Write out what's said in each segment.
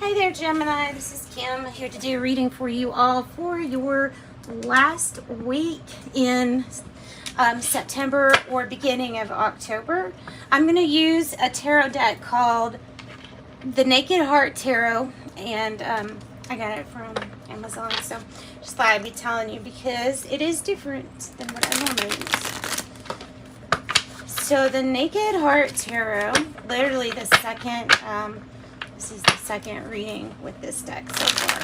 Hi there, Gemini. This is Kim here to do a reading for you all for your last week in September or beginning of October. I'm going to use a tarot deck called the Naked Heart Tarot, and I got it from Amazon, so just thought I'd be telling you because it is different than what I normally use. So the Naked Heart Tarot, literally the second, this is the second reading with this deck so far.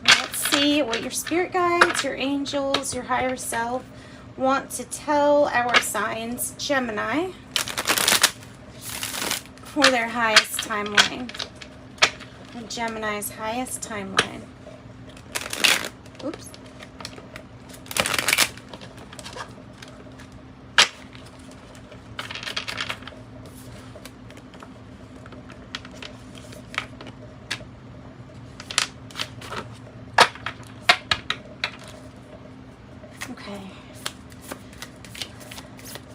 Let's see what your spirit guides, your angels, your higher self want to tell our signs, Gemini, for their highest timeline. And Gemini's highest timeline. Oops. Okay.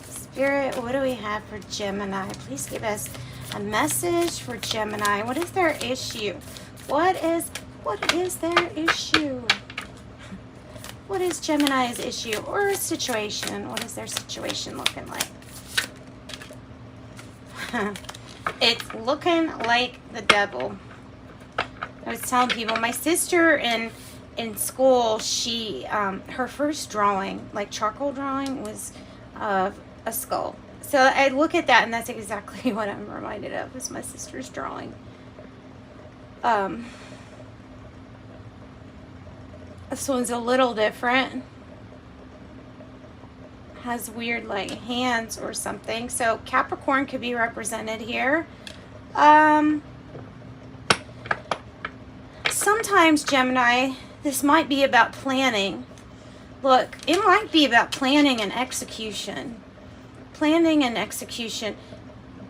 Spirit, what do we have for Gemini? Please give us a message for Gemini. What is their issue? What is their issue? What is Gemini's issue or situation? What is their situation looking like? It's looking like the devil. I was telling people, my sister in school, she her first drawing, like charcoal drawing, was of a skull. So I look at that and that's exactly what I'm reminded of, is my sister's drawing. This one's a little different. Has weird like hands or something. So Capricorn could be represented here. Sometimes, Gemini, this might be about planning. Look, it might be about planning and execution. Planning and execution.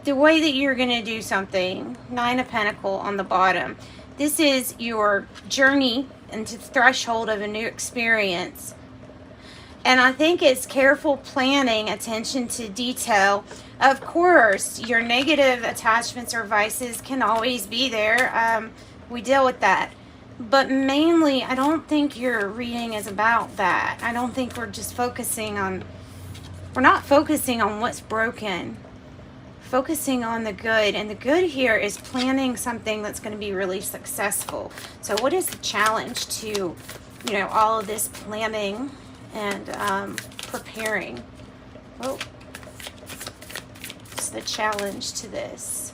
The way that you're going to do something. Nine of Pentacles on the bottom. This is your journey into the threshold of a new experience. And I think it's careful planning, attention to detail. Of course, your negative attachments or vices can always be there. We deal with that. But mainly, I don't think your reading is about that. I don't think we're just focusing on, we're not focusing on what's broken. Focusing on the good. And the good here is planning something that's going to be really successful. So what is the challenge to, you know, all of this planning and preparing? Oh, what's the challenge to this?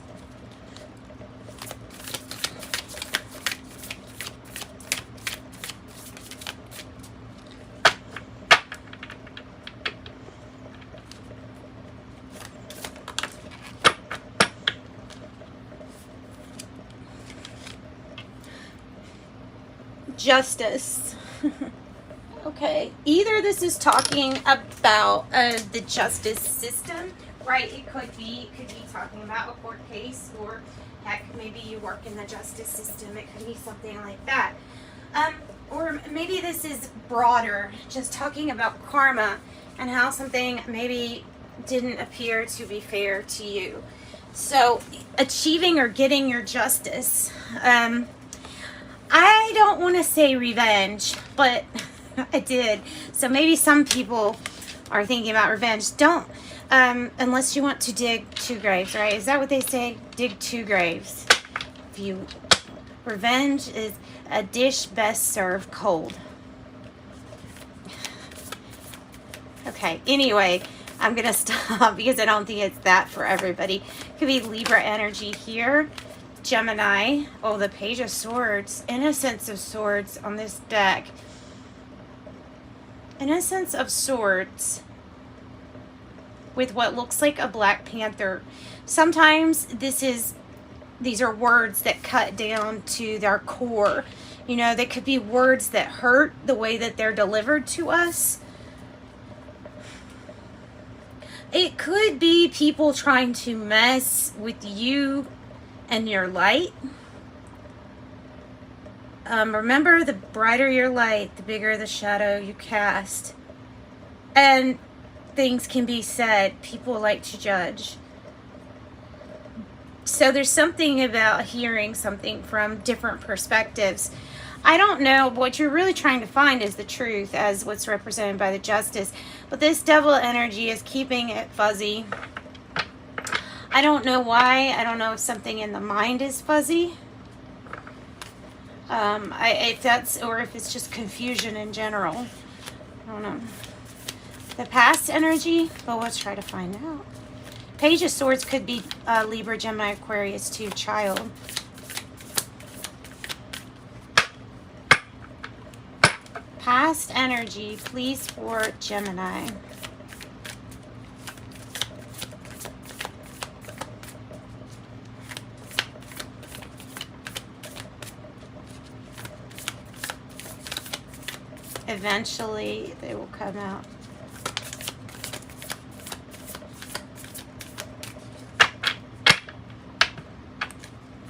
Justice. Okay, either this is talking about the justice system, right? It could be talking about a court case, or heck, maybe you work in the justice system. It could be something like that. Or maybe this is broader, just talking about karma and how something maybe didn't appear to be fair to you. So achieving or getting your justice. I don't want to say revenge, but I did. So maybe some people are thinking about revenge. Don't, unless you want to dig two graves, right? Is that what they say? Dig two graves. Revenge is a dish best served cold. Okay, anyway, I'm going to stop because I don't think it's that for everybody. Could be Libra energy here. Gemini. Oh, the Page of Swords. Innocence of Swords on this deck. Innocence of Swords with what looks like a Black Panther. Sometimes these are words that cut down to their core. You know, they could be words that hurt the way that they're delivered to us. It could be people trying to mess with you and your light. Remember, the brighter your light, the bigger the shadow you cast. And things can be said. People like to judge. So there's something about hearing something from different perspectives. I don't know, what you're really trying to find is the truth as what's represented by the Justice. But this Devil energy is keeping it fuzzy. I don't know why. I don't know if something in the mind is fuzzy. If that's, or if it's just confusion in general. I don't know. The past energy, but let's try to find out. Page of Swords could be Libra, Gemini, Aquarius, too, child. Past energy, please, for Gemini. Eventually, they will come out.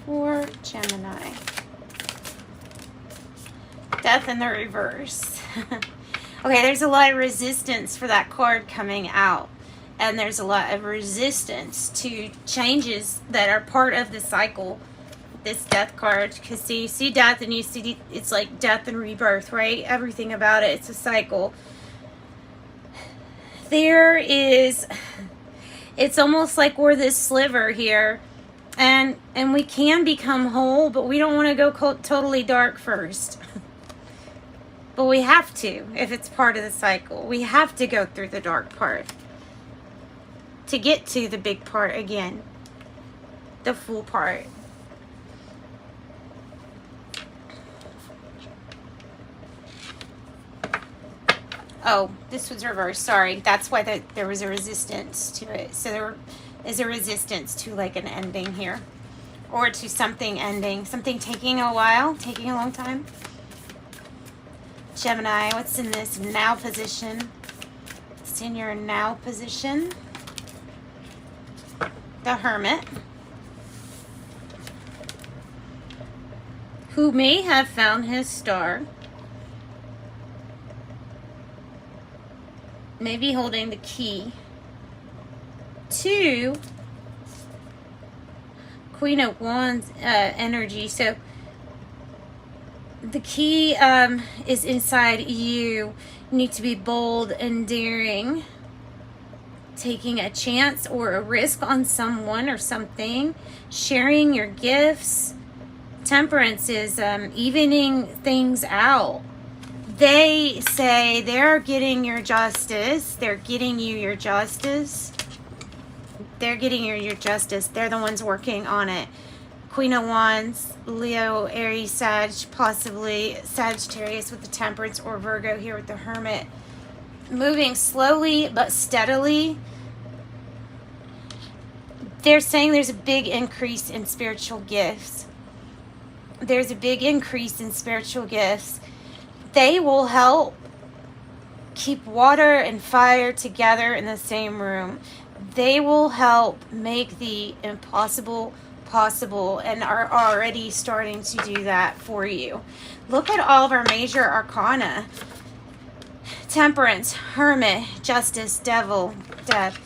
For Gemini. Death in the reverse. Okay, there's a lot of resistance for that card coming out. And there's a lot of resistance to changes that are part of the cycle. This death card, because you see death and you see it's like death and rebirth, right? Everything about it, it's a cycle. There is, it's almost like we're this sliver here, and we can become whole, but we don't want to go totally dark first. But we have to, if it's part of the cycle. We have to go through the dark part to get to the big part again, the full part. Oh, this was reversed. Sorry. That's why there was a resistance to it. So there is a resistance to like an ending here. Or to something ending. Something taking a while. Taking a long time. Gemini, what's in this now position? It's in your now position. The Hermit. Who may have found his star. Maybe holding the key to Queen of Wands energy. So the key is inside you. You need to be bold and daring, taking a chance or a risk on someone or something, sharing your gifts. Temperance is evening things out. They say they're getting your justice. They're getting you your justice. They're getting you your justice. They're the ones working on it. Queen of Wands, Leo, Aries, Sag, possibly Sagittarius with the Temperance, or Virgo here with the Hermit. Moving slowly but steadily. They're saying there's a big increase in spiritual gifts. There's a big increase in spiritual gifts. They will help keep water and fire together in the same room. They will help make the impossible possible and are already starting to do that for you. Look at all of our major arcana. Temperance, Hermit, Justice, Devil, Death.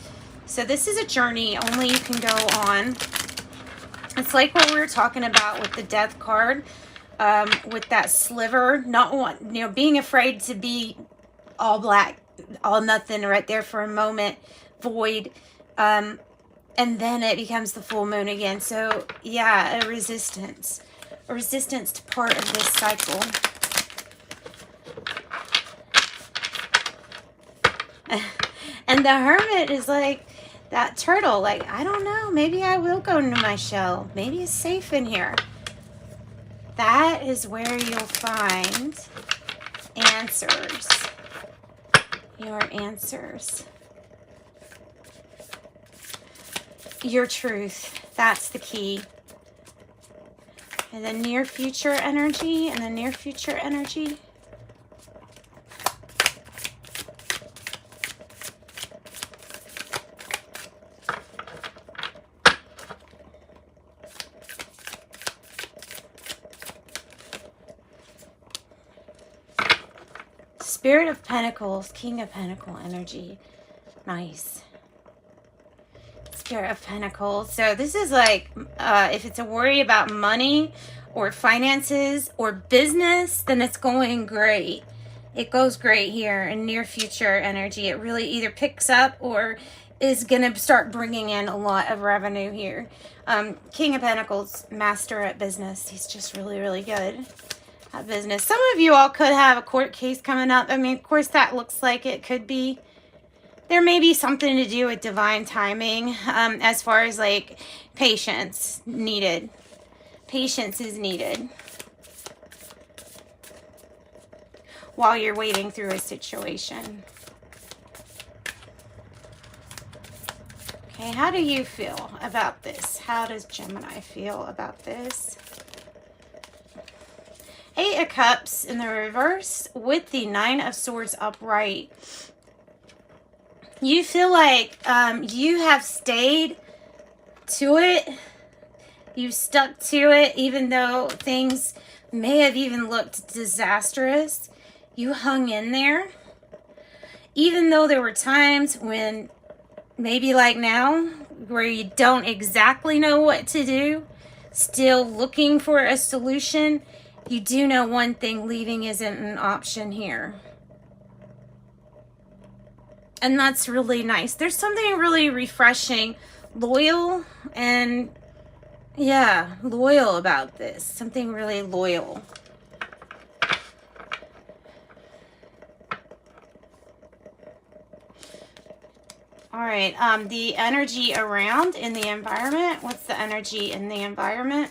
So this is a journey only you can go on. It's like what we were talking about with the Death card. With that sliver, being afraid to be all black, all nothing right there for a moment, void, and then it becomes the full moon again. So yeah, a resistance to part of this cycle. And the Hermit is like that turtle, like, I don't know, maybe I will go into my shell, maybe it's safe in here. That is where you'll find answers. Your answers. Your truth. That's the key. And the near future energy, and the near future energy. Spirit of Pentacles, King of Pentacle energy. Nice. Spirit of Pentacles. So this is like, if it's a worry about money or finances or business, then it's going great. It goes great here in near future energy. It really either picks up or is going to start bringing in a lot of revenue here. King of Pentacles, master at business. He's just really, really good at business. Some of you all could have a court case coming up. I mean, of course, that looks like it could be. There may be something to do with divine timing, as far as like patience needed. Patience is needed while you're waiting through a situation. Okay, how do you feel about this? How does Gemini feel about this? 8 of Cups in the reverse with the 9 of Swords upright. You feel like you have stayed to it. You stuck to it even though things may have even looked disastrous. You hung in there. Even though there were times when, maybe like now, where you don't exactly know what to do, still looking for a solution, you do know one thing: leaving isn't an option here. And that's really nice. There's something really refreshing, loyal, and yeah, loyal about this. Something really loyal. All right, the energy around in the environment. What's the energy in the environment?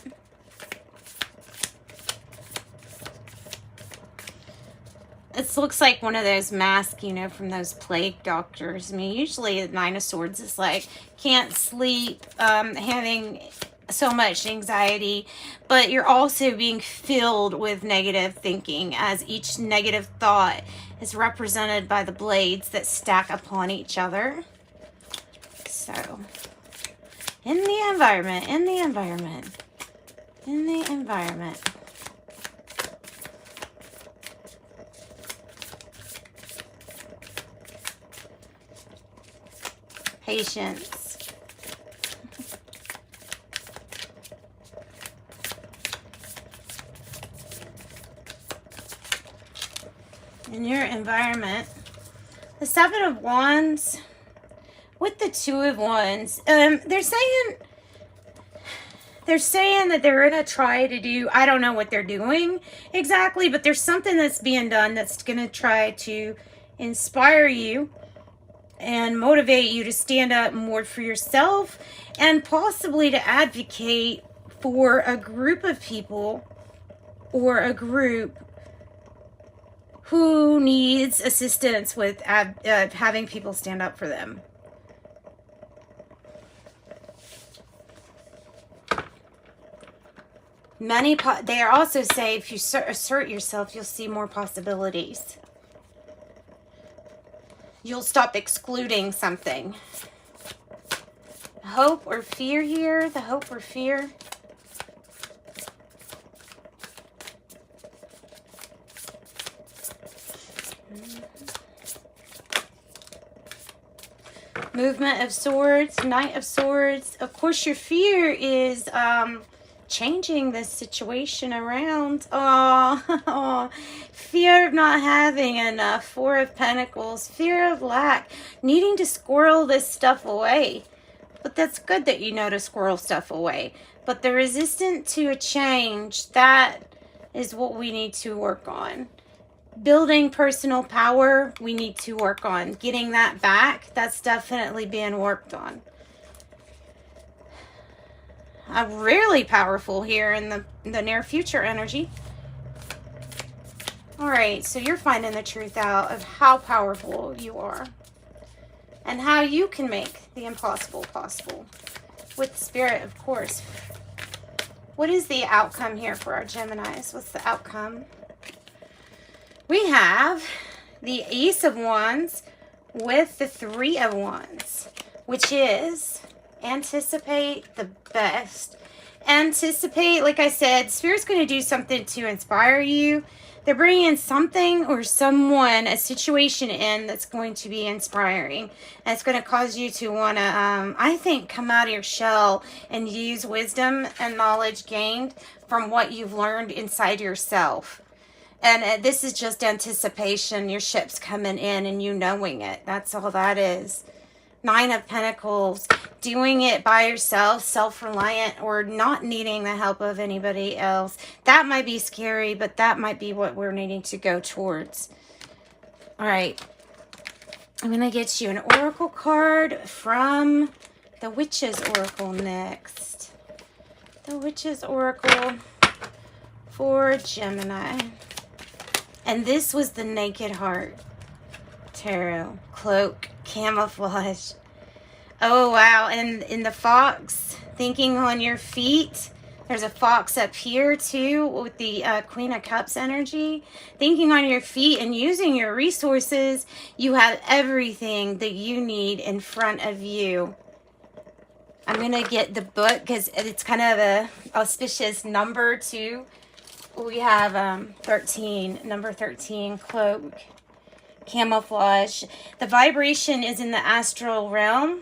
It looks like one of those masks, you know, from those plague doctors. I mean, usually the 9 of Swords is like, can't sleep, having so much anxiety, but you're also being filled with negative thinking, as each negative thought is represented by the blades that stack upon each other. So, in the environment, in the environment, in the environment. Patience. In your environment, the 7 of Wands with the 2 of Wands, they're saying that they're going to try to do, I don't know what they're doing exactly, but there's something that's being done that's going to try to inspire you and motivate you to stand up more for yourself, and possibly to advocate for a group of people or a group who needs assistance with having people stand up for them. They also say if you assert yourself, you'll see more possibilities. You'll stop excluding something. Hope or fear here. The hope or fear. Movement of Swords. Knight of Swords. Of course, your fear is changing this situation around. Oh, fear of not having enough. 4 of Pentacles. Fear of lack. Needing to squirrel this stuff away. But that's good that you know to squirrel stuff away. But the resistance to a change, that is what we need to work on. Building personal power, we need to work on. Getting that back, that's definitely being worked on. Really powerful here in the near future energy. All right, so you're finding the truth out of how powerful you are and how you can make the impossible possible with Spirit, of course. What is the outcome here for our Geminis? What's the outcome? We have the Ace of Wands with the 3 of Wands, which is anticipate the best anticipate, like I said, Spirit's going to do something to inspire you. They're bringing something or someone, a situation in that's going to be inspiring. And it's going to cause you to want to, I think, come out of your shell and use wisdom and knowledge gained from what you've learned inside yourself. And this is just anticipation. Your ship's coming in and you knowing it. That's all that is. 9 of Pentacles, doing it by yourself, self-reliant, or not needing the help of anybody else. That might be scary, but that might be what we're needing to go towards. All right. I'm going to get you an oracle card from the Witch's Oracle next. The Witch's Oracle for Gemini. And this was the Naked Heart Tarot. Cloak. Camouflage. Oh, wow. And in the fox, thinking on your feet. There's a fox up here, too, with the Queen of Cups energy. Thinking on your feet and using your resources. You have everything that you need in front of you. I'm going to get the book because it's kind of a auspicious number, too. We have 13, number 13, Cloak. Camouflage. The vibration is in the astral realm.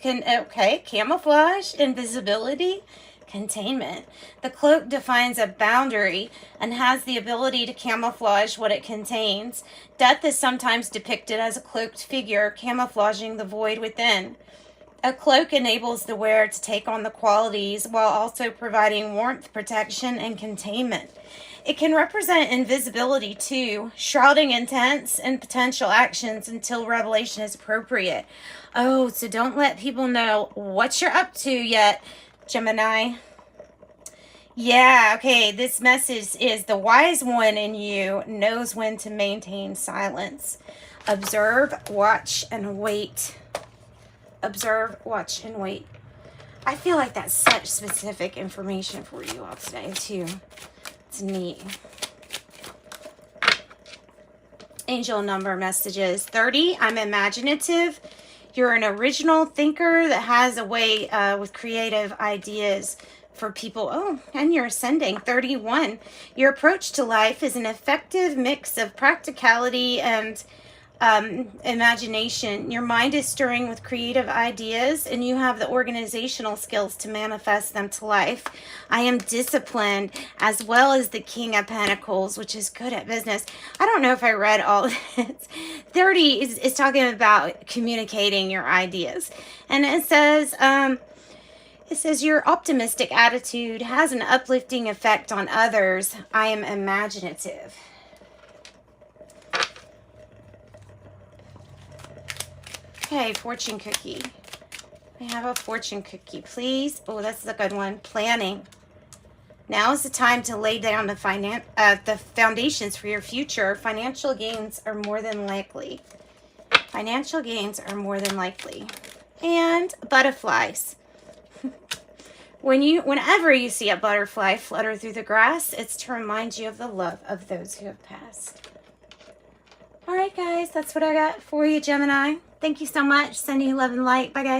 Okay, camouflage, invisibility, containment. The cloak defines a boundary and has the ability to camouflage what it contains. Death is sometimes depicted as a cloaked figure camouflaging the void within. A cloak enables the wearer to take on the qualities while also providing warmth, protection, and containment. It can represent invisibility too, shrouding intents and potential actions until revelation is appropriate. Oh, so don't let people know what you're up to yet, Gemini. Yeah, okay, this message is the wise one in you knows when to maintain silence. Observe, watch, and wait. Observe, watch, and wait. I feel like that's such specific information for you all today, too. It's neat. Angel number messages. 30, I'm imaginative. You're an original thinker that has a way with creative ideas for people. Oh, and you're ascending. 31, your approach to life is an effective mix of practicality and imagination. Your mind is stirring with creative ideas and you have the organizational skills to manifest them to life. I am disciplined, as well as the King of Pentacles, which is good at business. I don't know if I read all of this. 30 is talking about communicating your ideas. And it says your optimistic attitude has an uplifting effect on others. I am imaginative. Okay, fortune cookie. We have a fortune cookie, please. Oh, that's a good one. Planning. Now is the time to lay down the foundations for your future. Financial gains are more than likely. Financial gains are more than likely. And butterflies. Whenever you see a butterfly flutter through the grass, it's to remind you of the love of those who have passed. All right, guys, that's what I got for you, Gemini. Thank you so much. Sending you love and light. Bye, guys.